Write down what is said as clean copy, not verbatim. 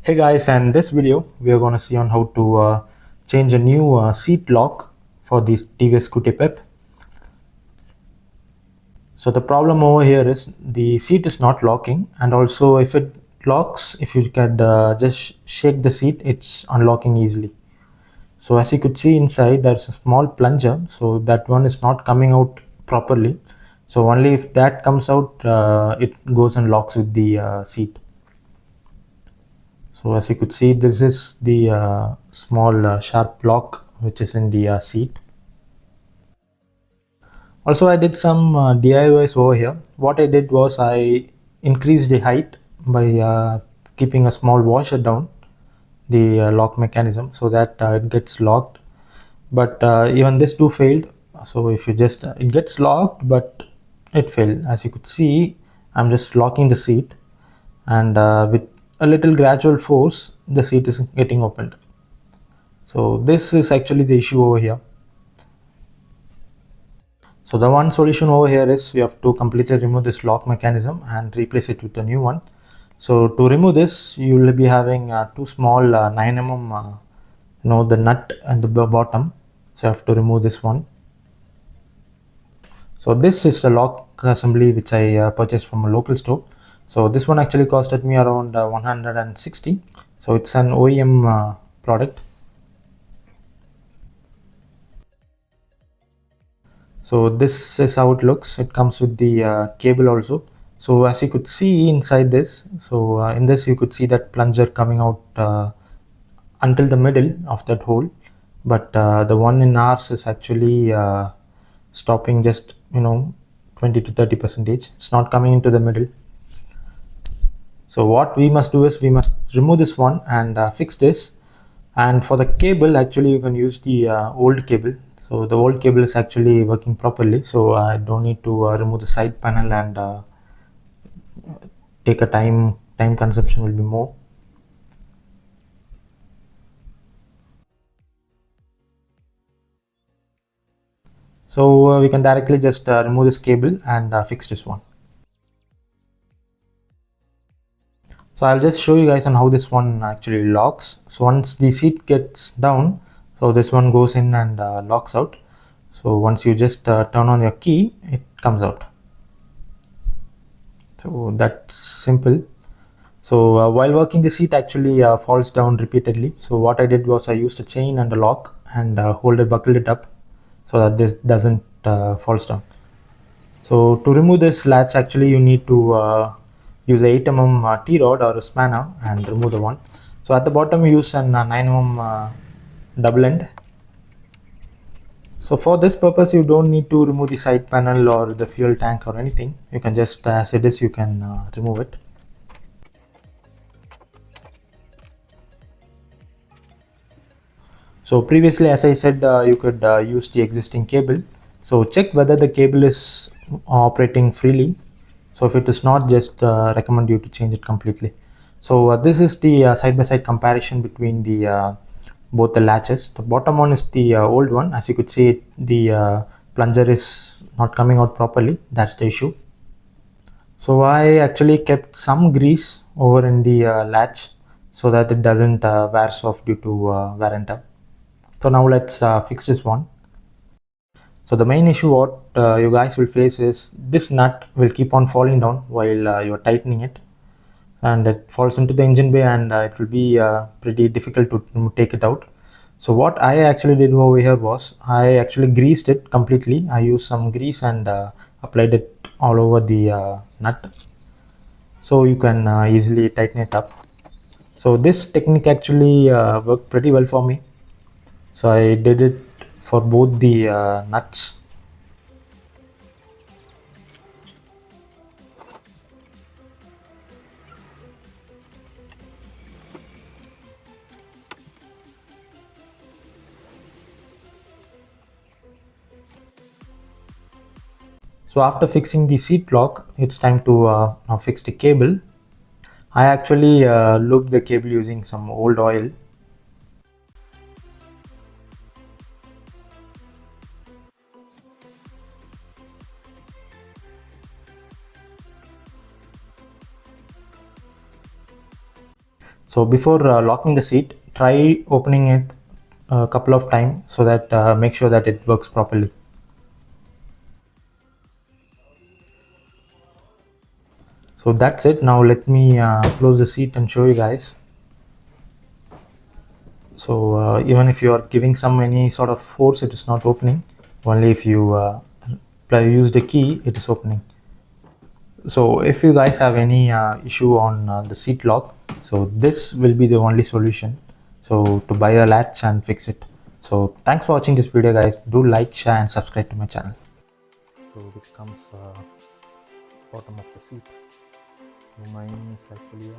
Hey guys, and this video we are going to see on how to change a new seat lock for this TVS Scooty Pep. So the problem over here is the seat is not locking, and also if it locks, if you can just shake the seat, it's unlocking easily. So as you could see inside, there's a small plunger, so that one is not coming out properly. So only if that comes out, it goes and locks with the seat. So as you could see, this is the small sharp lock which is in the seat. Also, I did some DIYs over here. What I did was I increased the height by keeping a small washer down the lock mechanism so that it gets locked. But even this too failed. So if you just it gets locked, but it failed. As you could see, I'm just locking the seat, and with a little gradual force, the seat is getting opened. So this is actually the issue over here. So the one solution over here is you have to completely remove this lock mechanism and replace it with a new one. So to remove this, you will be having two small 9 mm, the nut and the bottom. So you have to remove this one. So this is the lock assembly which I purchased from a local store. So this one actually costed me around 160. So it's an OEM product. So this is how it looks. It comes with the cable also. So as you could see inside this, so in this you could see that plunger coming out until the middle of that hole, but the one in ours is actually stopping just 20 to 30 percentage. It's not coming into the middle. So what we must do is we must remove this one and fix this. And for the cable, actually you can use the old cable. So the old cable is actually working properly, so I don't need to remove the side panel and take a time consumption will be more. So we can directly just remove this cable and fix this one. So I'll just show you guys on how this one actually locks. So once the seat gets down, so this one goes in and locks out. So once you just turn on your key, it comes out. So that's simple. So while working, the seat actually falls down repeatedly. So what I did was I used a chain and a lock and buckled it up so that this doesn't falls down. So to remove this latch, actually you need to use a 8 mm T-rod or a spanner and remove the one. So at the bottom you use an 9 mm double end. So for this purpose you don't need to remove the side panel or the fuel tank or anything. You can just as it is you can remove it. So previously, as I said, you could use the existing cable. So check whether the cable is operating freely. So if it is not, just recommend you to change it completely. So this is the side-by-side comparison between the both the latches. The bottom one is the old one. As you could see, the plunger is not coming out properly. That's the issue. So I actually kept some grease over in the latch so that it doesn't wear off due to wear and tear. So now let's fix this one. So the main issue what you guys will face is this nut will keep on falling down while you're tightening it, and it falls into the engine bay, and it will be pretty difficult to take it out. So what I actually did over here was I actually greased it completely. I used some grease and applied it all over the nut so you can easily tighten it up. So this technique actually worked pretty well for me. So I did it for both the nuts. So after fixing the seat lock, it's time to now fix the cable. I actually looped the cable using some old oil. So before locking the seat, try opening it a couple of times so that make sure that it works properly. So that's it. Now let me close the seat and show you guys. So even if you are giving some any sort of force, it is not opening. Only if you use the key, it is opening. So if you guys have any issue on the seat lock, so this will be the only solution. So to buy a latch and fix it. So thanks for watching this video, guys. Do like, share and subscribe to my channel. So which comes bottom of the seat. Mine is actually